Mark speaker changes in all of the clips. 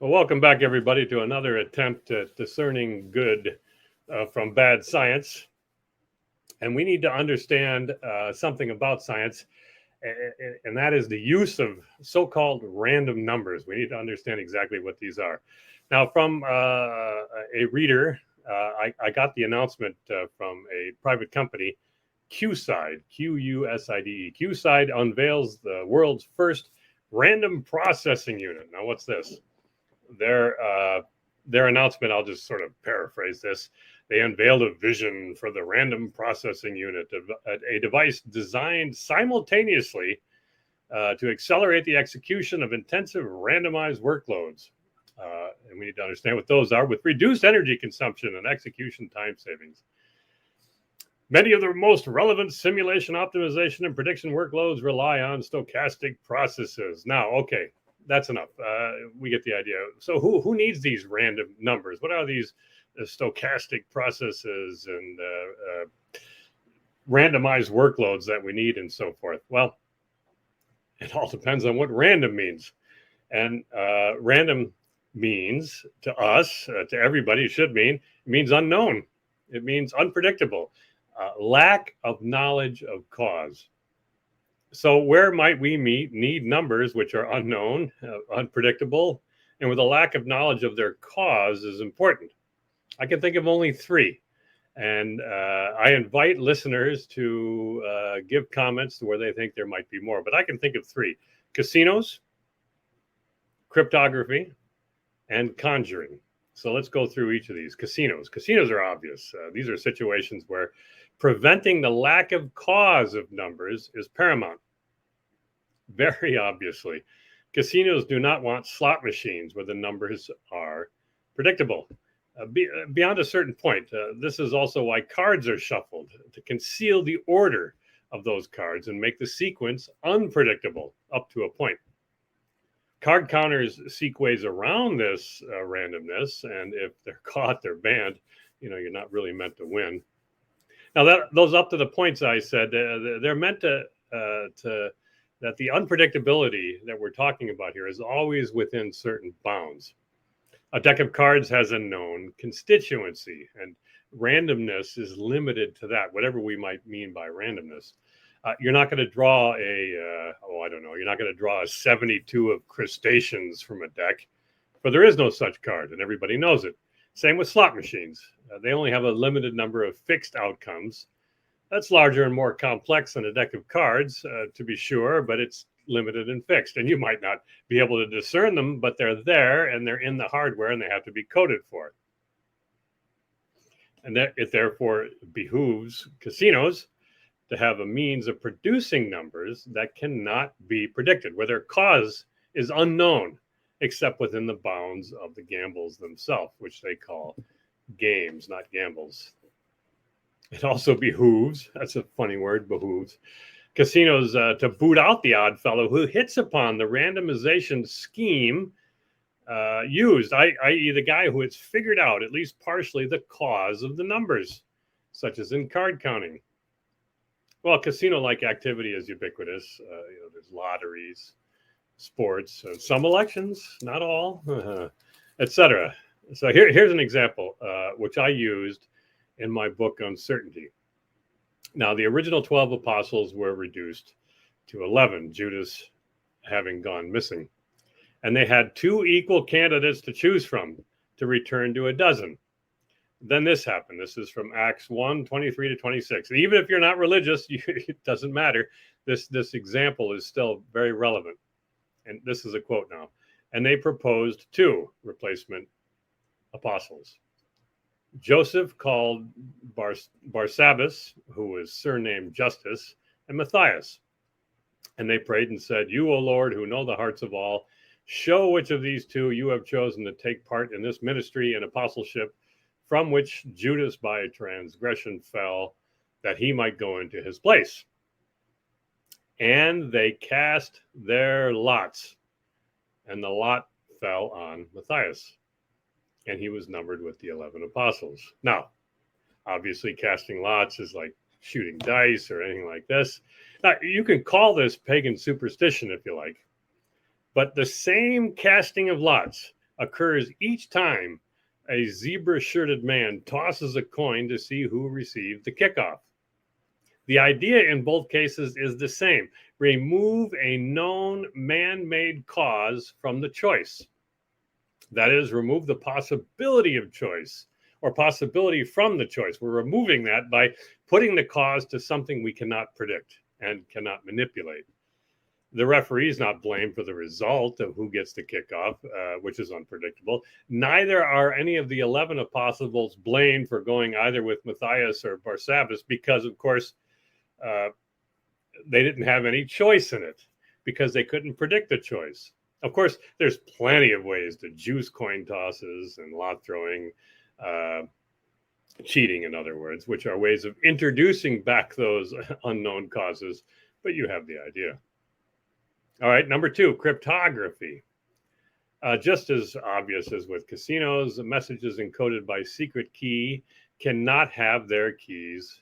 Speaker 1: Well, welcome back, everybody, to another attempt at discerning good from bad science. And we need to understand something about science, and that is the use of so called random numbers. We need to understand exactly what these are. Now, from a reader, I got the announcement from a private company, QSide, QUSIDE. QSide unveils the world's first random processing unit. Now, what's this? their uh, their announcement, I'll just sort of paraphrase this. They unveiled a vision for the random processing unit, a device designed simultaneously to accelerate the execution of intensive randomized workloads. And we need to understand what those are with reduced energy consumption and execution time savings. Many of the most relevant simulation optimization and prediction workloads rely on stochastic processes. Now, okay, that's enough. We get the idea. So, who needs these random numbers? What are these stochastic processes and randomized workloads that we need, and so forth? Well, it all depends on what random means. And random means to us, to everybody, it means unknown. It means unpredictable. Lack of knowledge of cause. So, where might we need numbers which are unknown, unpredictable, and with a lack of knowledge of their cause is important? I can think of only three. And I invite listeners to give comments to where they think there might be more, but I can think of three: casinos, cryptography, and conjuring. So let's go through each of these. Casinos. Casinos are obvious. These are situations where preventing the lack of cause of numbers is paramount. Very obviously. Casinos do not want slot machines where the numbers are predictable. Beyond a certain point, this is also why cards are shuffled to conceal the order of those cards and make the sequence unpredictable up to a point. Card counters seek ways around this randomness, and if they're caught, they're banned. You're not really meant to win. Now, those up to the points I said, they're meant to that the unpredictability that we're talking about here is always within certain bounds. A deck of cards has a known constituency, and randomness is limited to that, whatever we might mean by randomness. You're not going to draw you're not going to draw a 72 of crustaceans from a deck, but there is no such card, and everybody knows it. Same with slot machines. They only have a limited number of fixed outcomes. That's larger and more complex than a deck of cards, to be sure, but it's limited and fixed. And you might not be able to discern them, but they're there and they're in the hardware and they have to be coded for. And that it therefore behooves casinos to have a means of producing numbers that cannot be predicted, where their cause is unknown, except within the bounds of the gambles themselves, which they call games, not gambles. It also behooves, that's a funny word, behooves, casinos to boot out the odd fellow who hits upon the randomization scheme used, i.e., the guy who has figured out, at least partially, the cause of the numbers, such as in card counting. Well, casino-like activity is ubiquitous. There's lotteries, sports, some elections, not all, etc. So here's an example, which I used in my book, Uncertainty. Now, the original 12 apostles were reduced to 11, Judas having gone missing. And they had two equal candidates to choose from to return to a dozen. Then this happened. This is from Acts 1, 23 to 26. And even if you're not religious, it doesn't matter. This example is still very relevant. And this is a quote now. And they proposed two replacement apostles. Joseph, called Barsabbas, who was surnamed Justus, and Matthias. And they prayed and said, "You, O Lord, who know the hearts of all, show which of these two you have chosen to take part in this ministry and apostleship, from which Judas by transgression fell, that he might go into his place." And they cast their lots, and the lot fell on Matthias, and he was numbered with the 11 apostles. Now, obviously, casting lots is like shooting dice or anything like this. Now, you can call this pagan superstition if you like, but the same casting of lots occurs each time a zebra-shirted man tosses a coin to see who received the kickoff. The idea in both cases is the same. Remove a known man-made cause from the choice. That is, remove the possibility of choice or possibility from the choice. We're removing that by putting the cause to something we cannot predict and cannot manipulate. The referee is not blamed for the result of who gets the kickoff, which is unpredictable. Neither are any of the 11 apostles blamed for going either with Matthias or Barsabbas because, of course, they didn't have any choice in it because they couldn't predict the choice. Of course, there's plenty of ways to juice coin tosses and lot throwing, cheating, in other words, which are ways of introducing back those unknown causes, but you have the idea. All right, number 2, cryptography. Just as obvious as with casinos, messages encoded by secret key cannot have their keys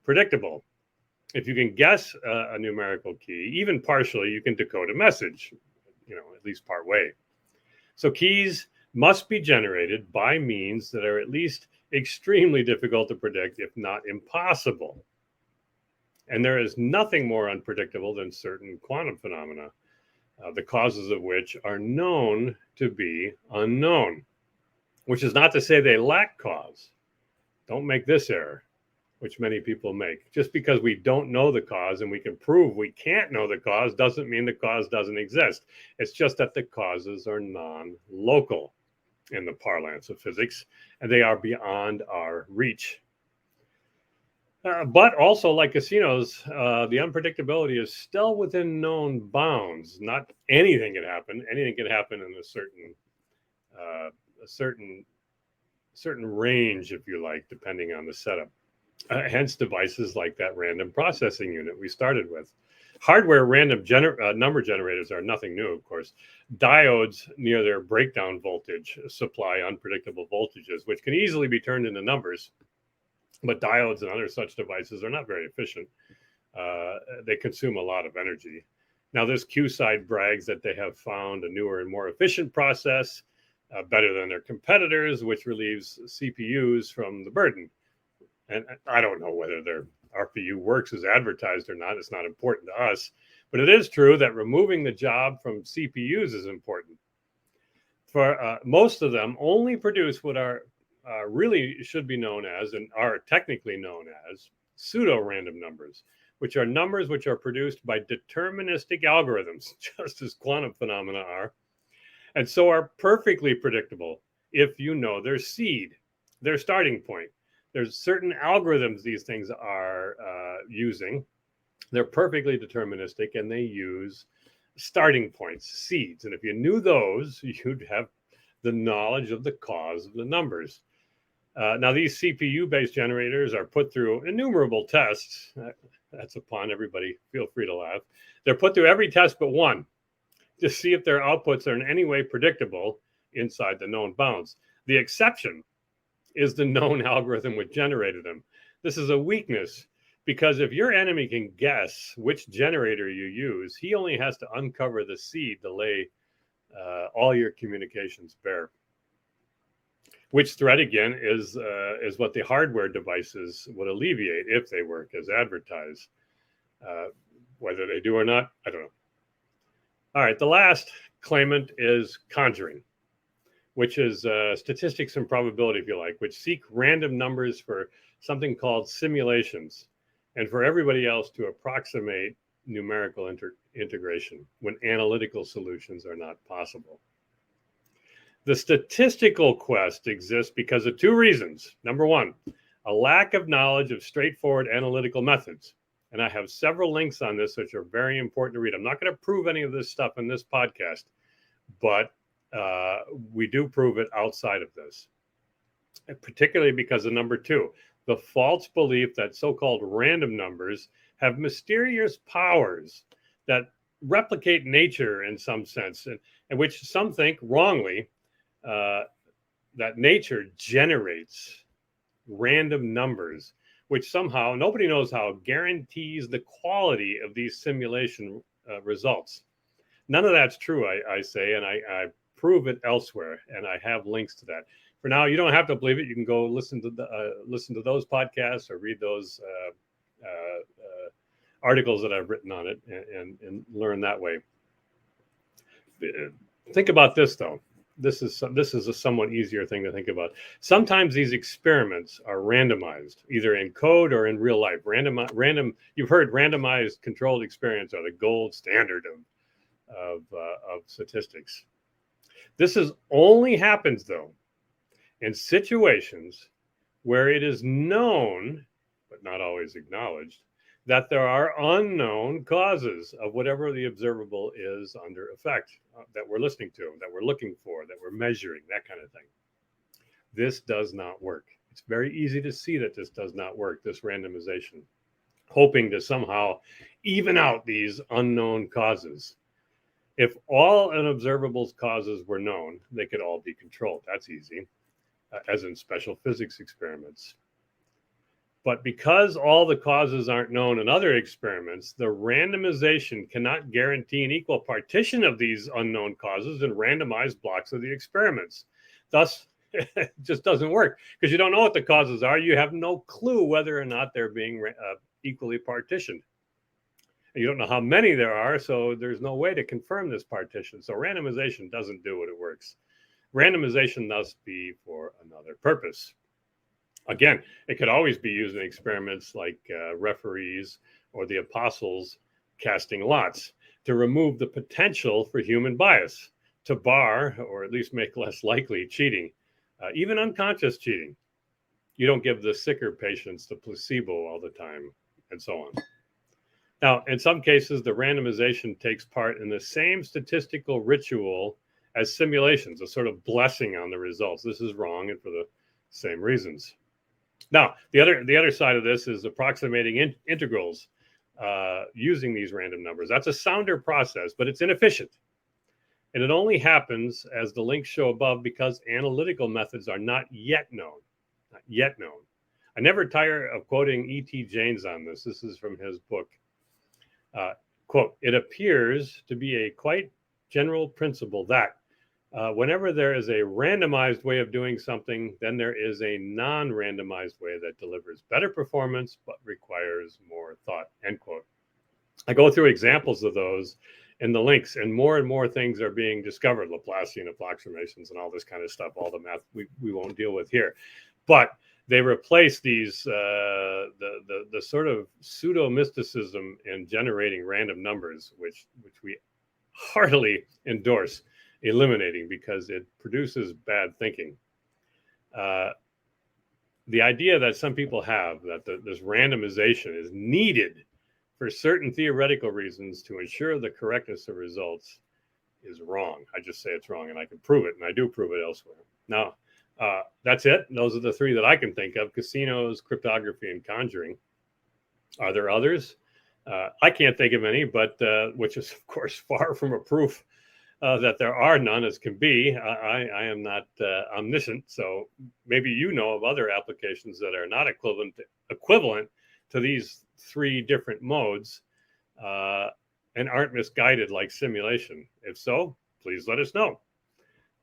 Speaker 1: predictable. If you can guess a numerical key, even partially, you can decode a message, at least part way. So keys must be generated by means that are at least extremely difficult to predict, if not impossible. And there is nothing more unpredictable than certain quantum phenomena, the causes of which are known to be unknown, which is not to say they lack cause. Don't make this error, which many people make. Just because we don't know the cause and we can prove we can't know the cause doesn't mean the cause doesn't exist. It's just that the causes are non-local in the parlance of physics, and they are beyond our reach. But also, like casinos, the unpredictability is still within known bounds. Not anything can happen. Anything can happen in a certain range, if you like, depending on the setup. Hence, devices like that random processing unit we started with. Hardware random number generators are nothing new, of course. Diodes near their breakdown voltage supply unpredictable voltages, which can easily be turned into numbers. But diodes and other such devices are not very efficient. They consume a lot of energy. Now, this Q-side brags that they have found a newer and more efficient process, better than their competitors, which relieves CPUs from the burden. And I don't know whether their RPU works as advertised or not. It's not important to us. But it is true that removing the job from CPUs is important. For most of them only produce what are really should be known as, and are technically known as, pseudo-random numbers, which are numbers which are produced by deterministic algorithms, just as quantum phenomena are, and so are perfectly predictable if you know their seed, their starting point. There's certain algorithms these things are using. They're perfectly deterministic, and they use starting points, seeds. And if you knew those, you'd have the knowledge of the cause of the numbers. Now, these CPU-based generators are put through innumerable tests. That's a pun, everybody feel free to laugh. They're put through every test but one to see if their outputs are in any way predictable inside the known bounds. The exception is the known algorithm which generated them. This is a weakness because if your enemy can guess which generator you use, he only has to uncover the seed to lay all your communications bare. Which threat, again, is what the hardware devices would alleviate if they work as advertised. Whether they do or not, I don't know. All right, the last claimant is conjuring, which is statistics and probability, if you like, which seek random numbers for something called simulations, and for everybody else to approximate numerical integration when analytical solutions are not possible. The statistical quest exists because of two reasons. Number one, a lack of knowledge of straightforward analytical methods. And I have several links on this which are very important to read. I'm not going to prove any of this stuff in this podcast, but we do prove it outside of this, particularly because of number two, the false belief that so-called random numbers have mysterious powers that replicate nature in some sense, and which some think wrongly that nature generates random numbers, which somehow, nobody knows how, guarantees the quality of these simulation results. None of that's true, I say, and I prove it elsewhere, and I have links to that. For now, you don't have to believe it. You can go listen to those podcasts or read those articles that I've written on it, and learn that way. Think about this, though. This is a somewhat easier thing to think about. Sometimes these experiments are randomized, either in code or in real life. Random. You've heard randomized controlled experiments are the gold standard of statistics. This only happens, though, in situations where it is known, but not always acknowledged, that there are unknown causes of whatever the observable is under effect, that we're listening to, that we're looking for, that we're measuring, that kind of thing. This does not work. It's very easy to see that this does not work, this randomization, hoping to somehow even out these unknown causes. If all an observable's causes were known, they could all be controlled. That's easy, as in special physics experiments. But because all the causes aren't known in other experiments, the randomization cannot guarantee an equal partition of these unknown causes in randomized blocks of the experiments. Thus, it just doesn't work because you don't know what the causes are. You have no clue whether or not they're being equally partitioned. You don't know how many there are, so there's no way to confirm this partition. So randomization doesn't do what it works. Randomization must be for another purpose. Again, it could always be used in experiments like referees or the apostles casting lots to remove the potential for human bias, to bar or at least make less likely cheating, even unconscious cheating. You don't give the sicker patients the placebo all the time, and so on. Now, in some cases, the randomization takes part in the same statistical ritual as simulations, a sort of blessing on the results. This is wrong, and for the same reasons. Now, the other side of this is approximating integrals using these random numbers. That's a sounder process, but it's inefficient. And it only happens, as the links show above, because analytical methods are not yet known. Not yet known. I never tire of quoting E.T. Janes on this. This is from his book. Quote, "It appears to be a quite general principle that whenever there is a randomized way of doing something, then there is a non-randomized way that delivers better performance but requires more thought," end quote. I go through examples of those in the links, and more things are being discovered, Laplacian approximations and all this kind of stuff, all the math we won't deal with here. But they replace these, the sort of pseudo-mysticism in generating random numbers, which we heartily endorse eliminating because it produces bad thinking. The idea that some people have that this randomization is needed for certain theoretical reasons to ensure the correctness of results is wrong. I just say it's wrong, and I can prove it, and I do prove it elsewhere. Now, that's it. Those are the three that I can think of: casinos, cryptography, and conjuring. Are there others? I can't think of any, but which is, of course, far from a proof that there are none as can be. I am not omniscient, so maybe you know of other applications that are not equivalent to these three different modes and aren't misguided like simulation. If so, please let us know.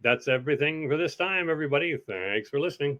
Speaker 1: That's everything for this time, everybody. Thanks for listening.